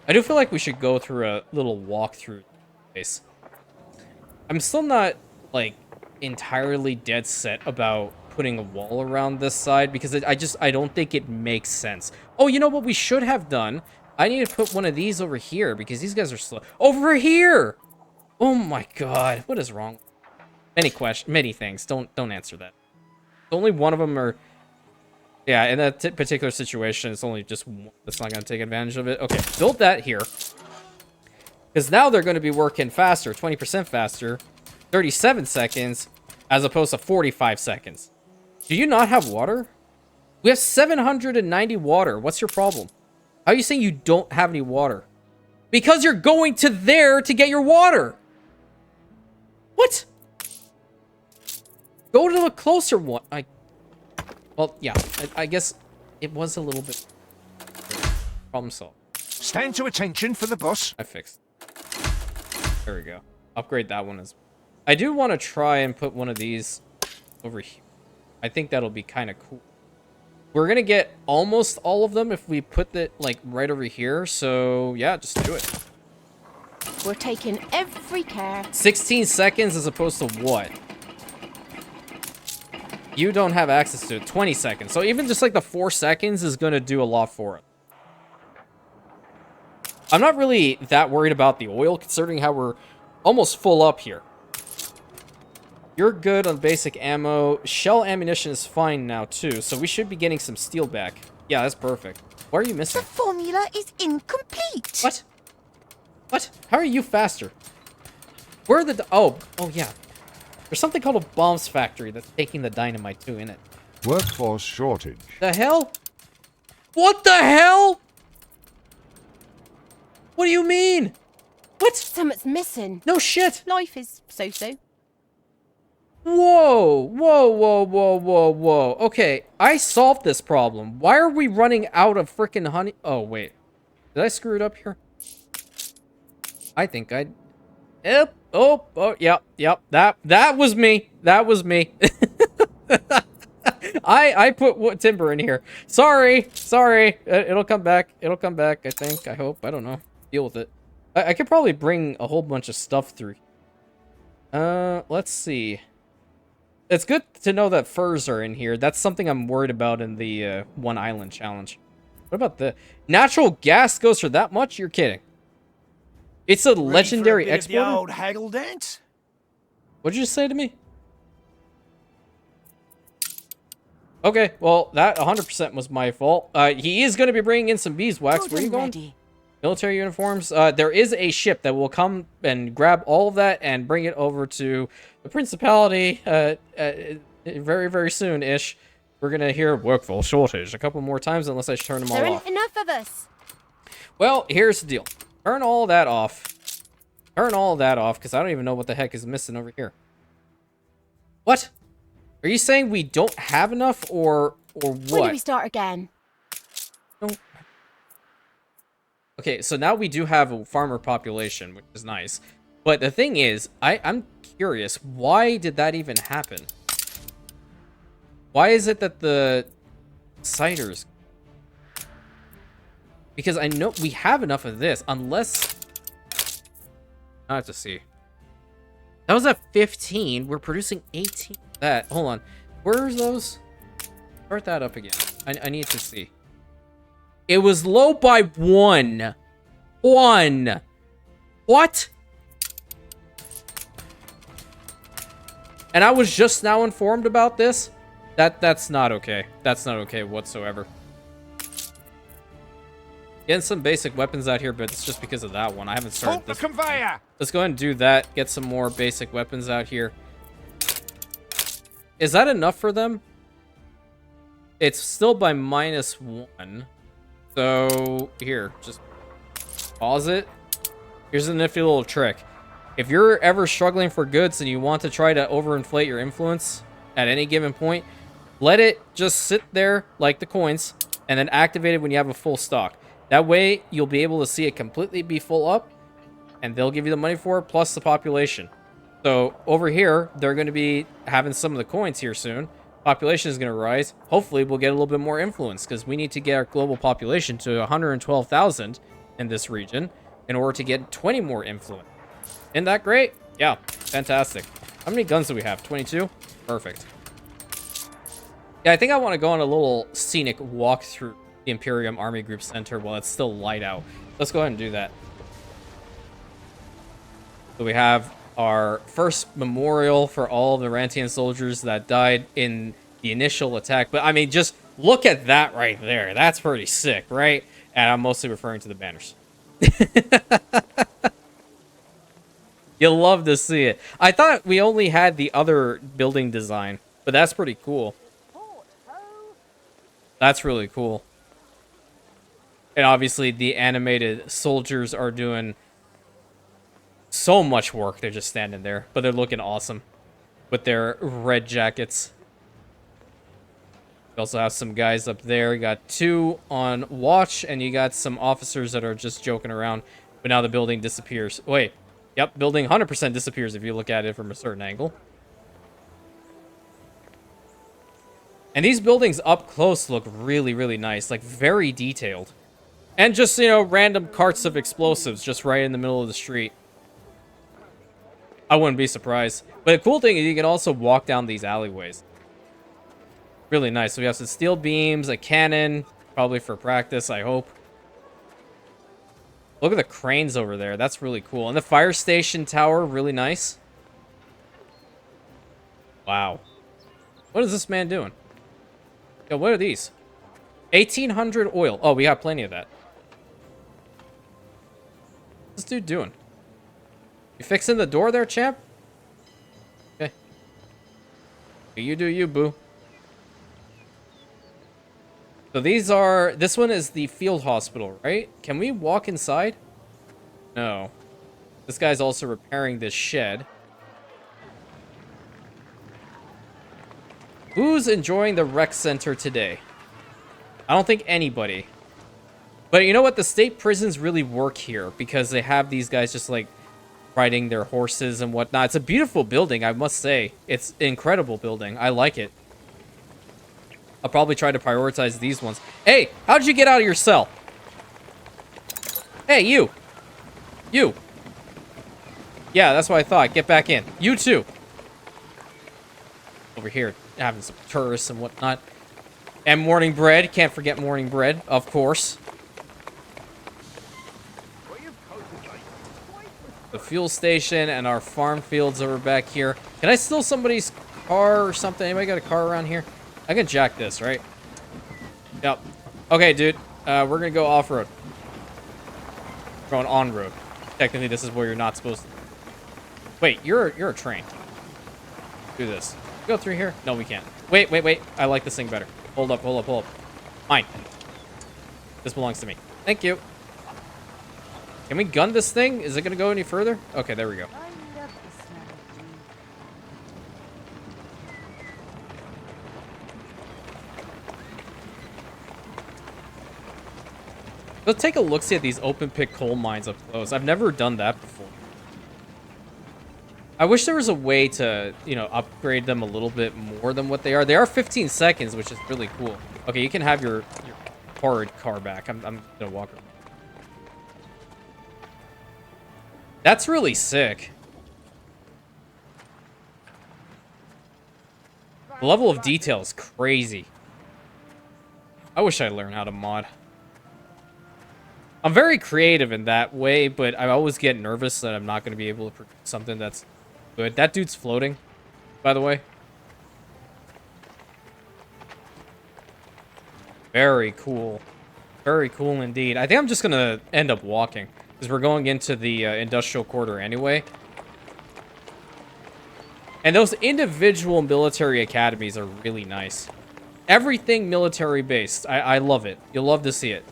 I do feel like we should go through a little walkthrough place. I'm still not, like, entirely dead set about putting a wall around this side because I don't think it makes sense. Oh, you know what we should have done? I need to put one of these over here because these guys are slow. Over here! Oh my god, what is wrong? Many things. Don't answer that. Only one of them are... Yeah, in that particular situation, it's only just one that's not going to take advantage of it. Okay, build that here. Because now they're going to be working faster, 20% faster, 37 seconds, as opposed to 45 seconds. Do you not have water? We have 790 water. What's your problem? How are you saying you don't have any water? Because you're going to there to get your water. What? Go to the closer one. Well, yeah, I guess it was a little bit problem solved. Stand to attention for the boss. I fixed it. There we go. Upgrade that one as well. I do want to try and put one of these over here. I think that'll be kind of cool. We're going to get almost all of them if we put it, like, right over here. So, yeah, just do it. We're taking every care. 16 seconds as opposed to what? You don't have access to it. 20 seconds. So even just like the 4 seconds is going to do a lot for it. I'm not really that worried about the oil, considering how we're almost full up here. You're good on basic ammo. Shell ammunition is fine now, too. So we should be getting some steel back. Yeah, that's perfect. What are you missing? The formula is incomplete. What? What? How are you faster? Where are the... Oh, yeah. There's something called a bombs factory that's taking the dynamite, too, in it. Workforce shortage. The hell? What the hell? What do you mean? What? Something's missing. No shit. Life is so-so. Whoa, whoa, whoa, whoa, whoa, whoa. Okay, I solved this problem. Why are we running out of freaking honey? Oh, wait. Did I screw it up here? I think I... Yep. Oh, yep. That was me. That was me. I put timber in here. Sorry. It'll come back. I think. I hope. I don't know. Deal with it. I could probably bring a whole bunch of stuff through. Let's see. It's good to know that furs are in here. That's something I'm worried about in the one island challenge. What about the natural gas goes for that much? You're kidding. It's a legendary exporter. Old haggle dance? What'd you say to me? Okay, well, that 100% was my fault. He is going to be bringing in some beeswax. Where are you going? Ready. Military uniforms. There is a ship that will come and grab all of that and bring it over to the Principality very, very soon-ish. We're going to hear workforce shortage a couple more times unless I turn them all There off. ain't enough of us. Well, here's the deal. Turn all that off. Turn all that off, because I don't even know what the heck is missing over here. What? Are you saying we don't have enough, or what? When do we start again? No. Okay, so now we do have a farmer population, which is nice. But the thing is, I'm curious, why did that even happen? Why is it that the ciders... Because I know we have enough of this, unless... I have to see. That was at 15. We're producing 18. That. Hold on. Where's those? Start that up again. I need to see. It was low by 1. 1. What? And I was just now informed about this? That's not okay. That's not okay whatsoever. Getting some basic weapons out here, but it's just because of that one. I haven't started Halt the this. conveyor! Let's go ahead and do that. Get some more basic weapons out here. Is that enough for them? It's still by -1. So, here, just pause it. Here's a nifty little trick. If you're ever struggling for goods and you want to try to overinflate your influence at any given point, let it just sit there like the coins and then activate it when you have a full stock. That way, you'll be able to see it completely be full up and they'll give you the money for it plus the population. So over here, they're going to be having some of the coins here soon. Population is going to rise. Hopefully, we'll get a little bit more influence because we need to get our global population to 112,000 in this region in order to get 20 more influence. Isn't that great? Yeah, fantastic. How many guns do we have? 22? Perfect. Yeah, I think I want to go on a little scenic walk through the Imperium Army Group Center while it's still light out. Let's go ahead and do that. So we have our first memorial for all the RANTIAN soldiers that died in the initial attack. But, I mean, just look at that right there. That's pretty sick, right? And I'm mostly referring to the banners. You'll love to see it. I thought we only had the other building design, but that's pretty cool. That's really cool. And obviously the animated soldiers are doing so much work. They're just standing there, but they're looking awesome with their red jackets. We also have some guys up there. You got 2 on watch, and you got some officers that are just joking around. But now the building disappears. Wait. Yep, building 100% disappears if you look at it from a certain angle. And these buildings up close look really, really nice. Like, very detailed. And just, you know, random carts of explosives just right in the middle of the street. I wouldn't be surprised. But the cool thing is you can also walk down these alleyways. Really nice. So we have some steel beams, a cannon, probably for practice, I hope. Look at the cranes over there. That's really cool. And the fire station tower, really nice. Wow. What is this man doing? Yo, what are these? 1,800 oil. Oh, we got plenty of that. What's this dude doing? You fixing the door there, champ? Okay. You do you, boo. So these are... This one is the field hospital, right? Can we walk inside? No. This guy's also repairing this shed. Who's enjoying the rec center today? I don't think anybody. But you know what? The state prisons really work here because they have these guys just like riding their horses and whatnot. It's a beautiful building, I must say. It's an incredible building. I like it. I'll probably try to prioritize these ones. Hey, how did you get out of your cell? Hey, you. You. Yeah, that's what I thought. Get back in. You too. Over here, having some tourists and whatnot. And morning bread. Can't forget morning bread, of course. The fuel station and our farm fields over back here. Can I steal somebody's car or something? Anybody got a car around here? I can jack this, right? Yep. Okay, dude. We're gonna go off-road. Going on-road. Technically, this is where you're not supposed to... Wait, you're a train. Do this. Go through here? No, we can't. Wait. I like this thing better. Hold up. Mine. This belongs to me. Thank you. Can we gun this thing? Is it gonna go any further? Okay, there we go. Let's take a look-see at these open-pit coal mines up close. I've never done that before. I wish there was a way to, you know, upgrade them a little bit more than what they are. They are 15 seconds, which is really cool. Okay, you can have your horrid car back. I'm gonna walk around. That's really sick. The level of detail is crazy. I wish I learned how to mod. I'm very creative in that way, but I always get nervous that I'm not going to be able to produce something that's good. That dude's floating, by the way. Very cool. Very cool indeed. I think I'm just going to end up walking, because we're going into the industrial quarter anyway. And those individual military academies are really nice. Everything military-based. I love it. You'll love to see it.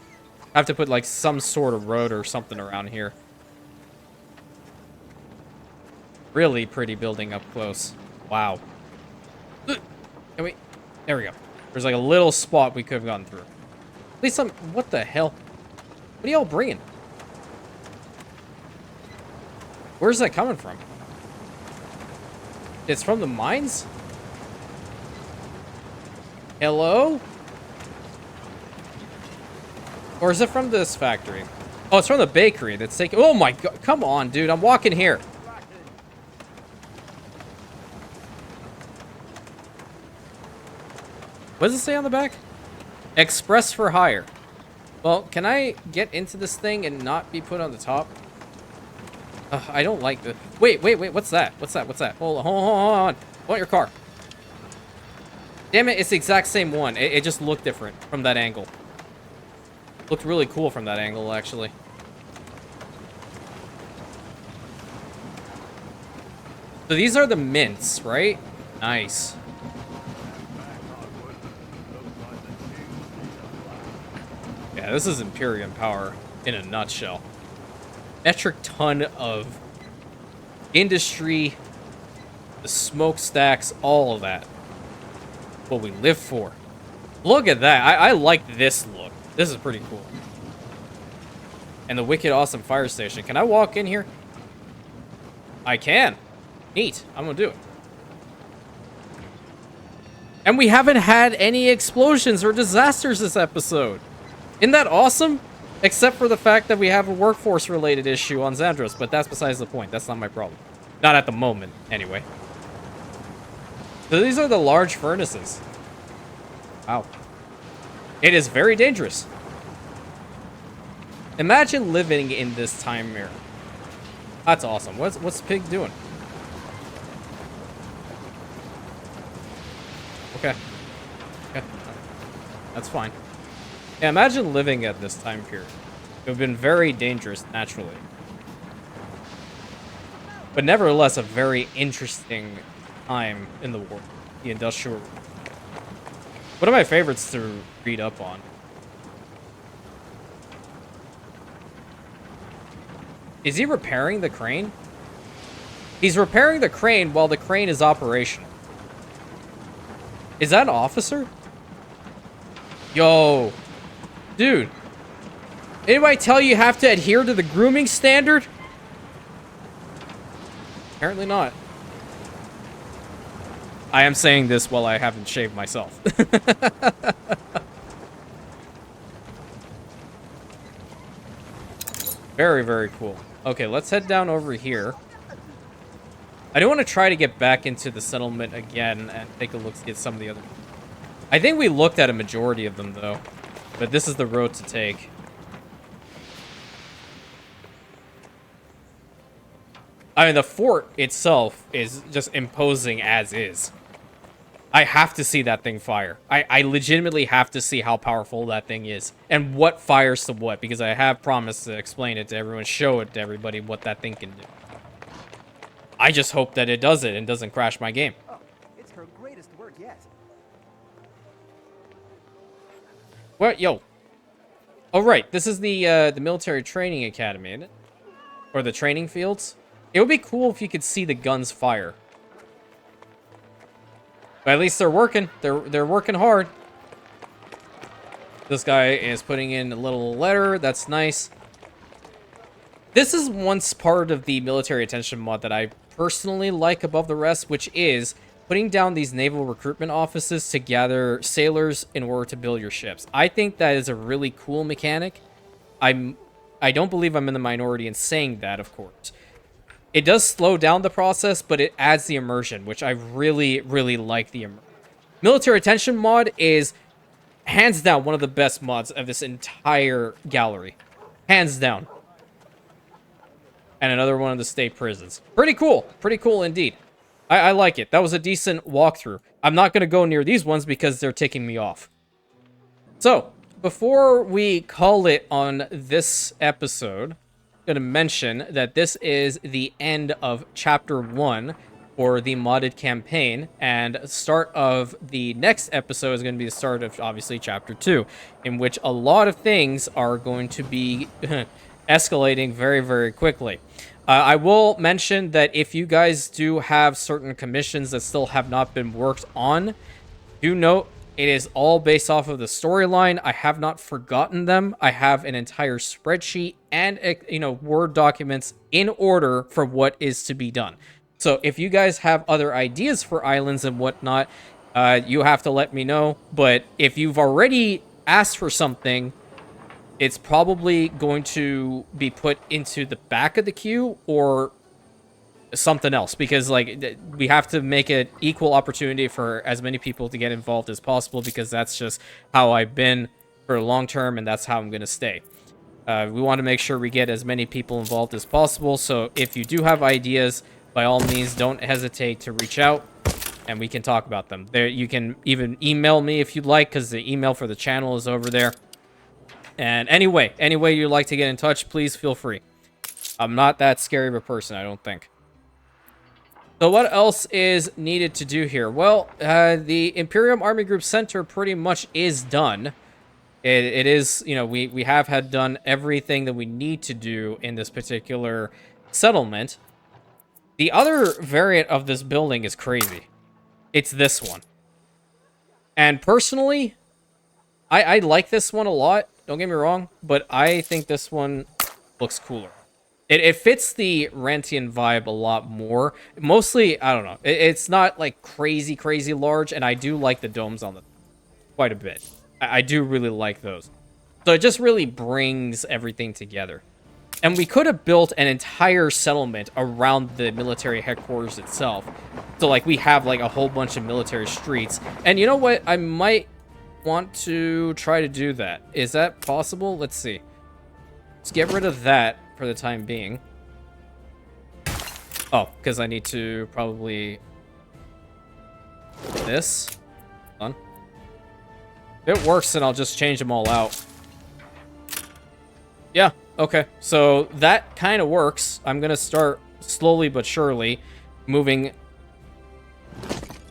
I have to put, like, some sort of road or something around here. Really pretty building up close. Wow. Can we... There we go. There's, like, a little spot we could have gone through. At least some... What the hell? What are y'all bringing? Where's that coming from? It's from the mines? Hello? Or is it from this factory? Oh, it's from the bakery that's taking... Oh my god, come on, dude. I'm walking here. What does it say on the back? Express for hire. Well, can I get into this thing and not be put on the top? I don't like the... Wait, what's that? What's that? Hold on. I want your car. Damn it, it's the exact same one. It just looked different from that angle. Looked really cool from that angle, actually. So these are the mints, right? Nice. Yeah, this is Imperium power in a nutshell. Metric ton of industry, the smokestacks, all of that. What we live for. Look at that. I like this look. This is pretty cool. And the wicked awesome fire station. Can I walk in here? I can. Neat. I'm gonna do it. And we haven't had any explosions or disasters this episode. Isn't that awesome? Except for the fact that we have a workforce-related issue on Xandros, but that's besides the point. That's not my problem. Not at the moment, anyway. So these are the large furnaces. Wow. It is very dangerous. Imagine living in this time era. That's awesome. What's Pig doing? Okay. Okay. That's fine. Yeah, imagine living at this time period. It would have been very dangerous, naturally. But nevertheless, a very interesting time in the world. The industrial world. One of my favorites to read up on. Is he repairing the crane? He's repairing the crane while the crane is operational. Is that an officer? Yo. Dude. Anybody tell you have to adhere to the grooming standard? Apparently not. I am saying this while I haven't shaved myself. Very, very cool. Okay, let's head down over here. I do want to try to get back into the settlement again and take a look at some of the other... I think we looked at a majority of them, though. But this is the road to take. I mean, the fort itself is just imposing as is. I have to see that thing fire. I legitimately have to see how powerful that thing is. And what fires to what. Because I have promised to explain it to everyone, show it to everybody what that thing can do. I just hope that it does it and doesn't crash my game. Oh, it's her greatest work yet. What? Yo. Oh, right. This is the military training academy, isn't it? Or the training fields. It would be cool if you could see the guns fire. But at least they're working. They're working hard. This guy is putting in a little letter. That's nice. This is once part of the military attention mod that I personally like above the rest, which is putting down these naval recruitment offices to gather sailors in order to build your ships. I think that is a really cool mechanic. I don't believe I'm in the minority in saying that, of course. It does slow down the process, but it adds the immersion, which I really, really like the immersion. Military attention mod is hands down one of the best mods of this entire gallery. Hands down. And another one of the state prisons. Pretty cool. Pretty cool indeed. I like it. That was a decent walkthrough. I'm not going to go near these ones because they're ticking me off. So, before we call it on this episode, I'm going to mention that this is the end of Chapter 1 for the modded campaign, and start of the next episode is going to be the start of, obviously, chapter 2, in which a lot of things are going to be escalating very, very quickly. I will mention that if you guys do have certain commissions that still have not been worked on, do note it is all based off of the storyline. I have not forgotten them. I have an entire spreadsheet and, Word documents in order for what is to be done. So if you guys have other ideas for islands and whatnot, you have to let me know. But if you've already asked for something, it's probably going to be put into the back of the queue or something else, because like we have to make it equal opportunity for as many people to get involved as possible, because that's just how I've been for long term, and that's how I'm going to stay. We want to make sure we get as many people involved as possible. So if you do have ideas, by all means, don't hesitate to reach out and we can talk about them. There, you can even email me if you'd like, because the email for the channel is over there. And anyway, any way you'd like to get in touch, please feel free. I'm not that scary of a person, I don't think. So what else is needed to do here? Well, the Imperium Army Group Center pretty much is done. It is, we have had done everything that we need to do in this particular settlement. The other variant of this building is crazy. It's this one. And personally, I like this one a lot. Don't get me wrong, but I think this one looks cooler. It fits the RANTIAN vibe a lot more. Mostly, I don't know. It's not like crazy, crazy large, and I do like the domes on the quite a bit. I do really like those. So it just really brings everything together. And we could have built an entire settlement around the military headquarters itself. So like we have like a whole bunch of military streets. And you know what? I might want to try to do that. Is that possible? Let's see. Let's get rid of that for the time being. Oh, because I need to probably this. Hold on. If it works, then I'll just change them all out. Yeah, okay. So that kind of works. I'm going to start slowly but surely moving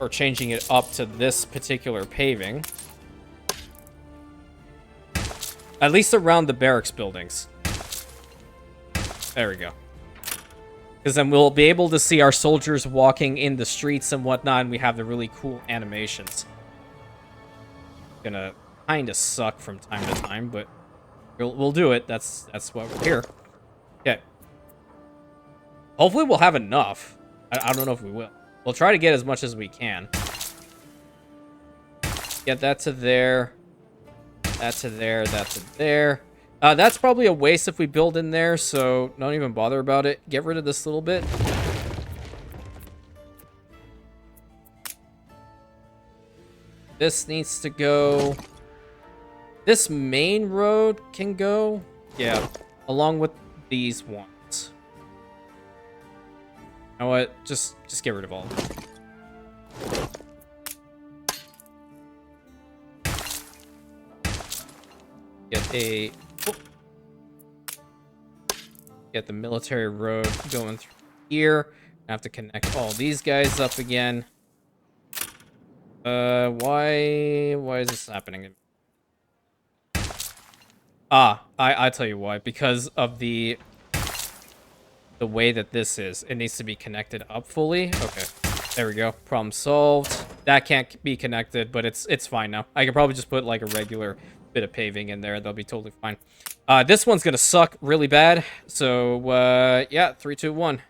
or changing it up to this particular paving. At least around the barracks buildings. There we go. Because then we'll be able to see our soldiers walking in the streets and whatnot, and we have the really cool animations. Gonna kind of suck from time to time, but we'll do it. That's why we're here. Okay. Hopefully we'll have enough. I don't know if we will. We'll try to get as much as we can. Get that to there. That to there. That to there. That's probably a waste if we build in there, so don't even bother about it. Get rid of this little bit. This needs to go. This main road can go. Yeah, along with these ones. You know what? Just get rid of all of them. Get the military road going through here. I have to connect all these guys up again. Why is this happening? I tell you why. Because of the way that this is. It needs to be connected up fully. Okay. There we go. Problem solved. That can't be connected, but it's fine now. I could probably just put like a regular bit of paving in there. That'll be totally fine. This one's gonna suck really bad. So, yeah, 3, 2, 1.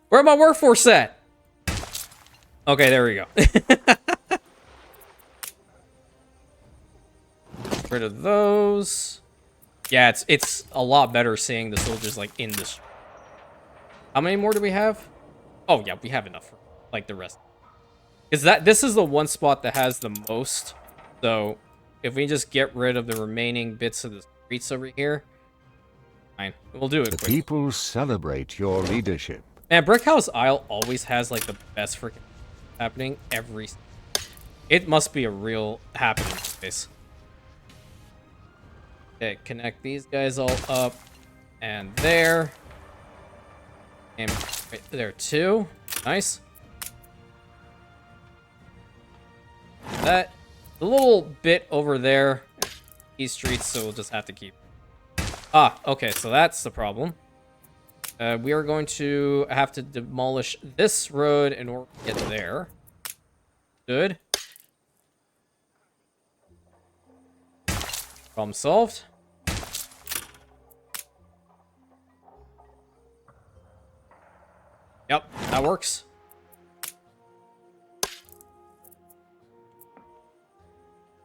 Where my workforce at? Okay, there we go. Get rid of those. Yeah, it's a lot better seeing the soldiers like in this. How many more do we have? Oh yeah, we have enough for like the rest. Because this is the one spot that has the most. So if we just get rid of the remaining bits of the streets over here, fine. We'll do it The quickly. people celebrate your leadership. And Brickhouse Isle always has like the best freaking happening every. It must be a real happening place. Okay, connect these guys all up and there. And right there, 2. Nice. That, a little bit over there, these streets, so we'll just have to keep. Ah, okay, so that's the problem. We are going to have to demolish this road in order to get there. Good. Problem solved. Yep, that works.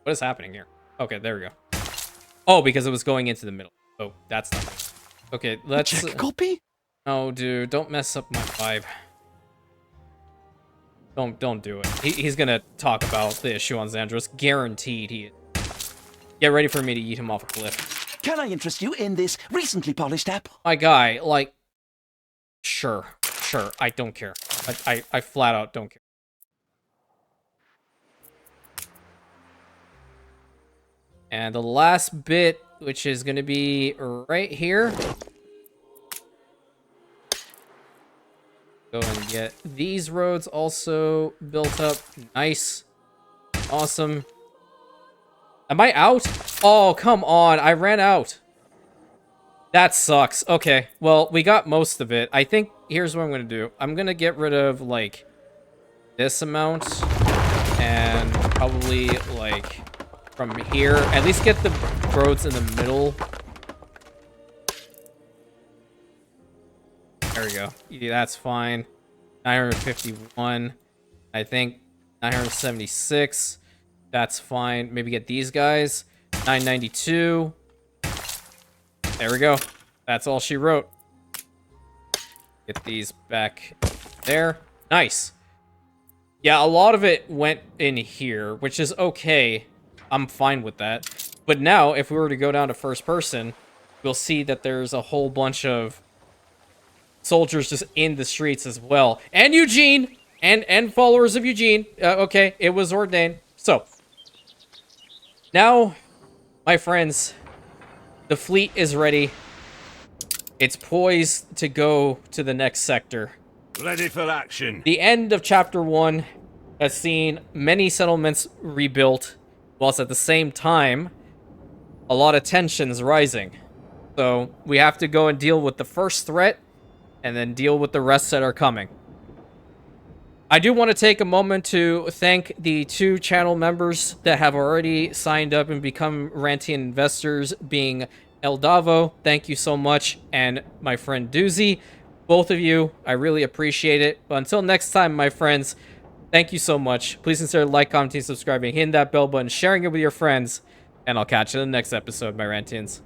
What is happening here? Okay, there we go. Oh, because it was going into the middle. Oh, that's not good. Okay, let's... Check copy? Oh, dude, don't mess up my vibe. Don't do it. He's gonna talk about the issue on Xandros. Guaranteed he is. Get ready for me to eat him off a cliff. Can I interest you in this recently polished app? My guy, like... Sure, I don't care. I flat out don't care. And the last bit, which is gonna be right here. Go and get these roads also built up. Nice. Awesome. Am I out? Oh, come on. I ran out. That sucks. Okay. Well, we got most of it. I think here's what I'm going to do. I'm going to get rid of, like, this amount. And probably, like, from here. At least get the roads in the middle. There we go. Yeah, that's fine. 951. I think 976. That's fine. Maybe get these guys. 992. There we go. That's all she wrote. Get these back there. Nice. Yeah, a lot of it went in here, which is okay. I'm fine with that. But now, if we were to go down to first person, we'll see that there's a whole bunch of soldiers just in the streets as well. And Eugene! And followers of Eugene. Okay, it was ordained. So, now, my friends, the fleet is ready. It's poised to go to the next sector. Ready for action. The end of Chapter 1 has seen many settlements rebuilt, whilst at the same time, a lot of tensions rising. So, we have to go and deal with the first threat, and then deal with the rest that are coming. I do want to take a moment to thank the 2 channel members that have already signed up and become Rantian investors, being Eldavo, thank you so much, and my friend Doozy. Both of you, I really appreciate it. But until next time, my friends, thank you so much. Please consider like, commenting, subscribing, hitting that bell button, sharing it with your friends, and I'll catch you in the next episode, my Rantians.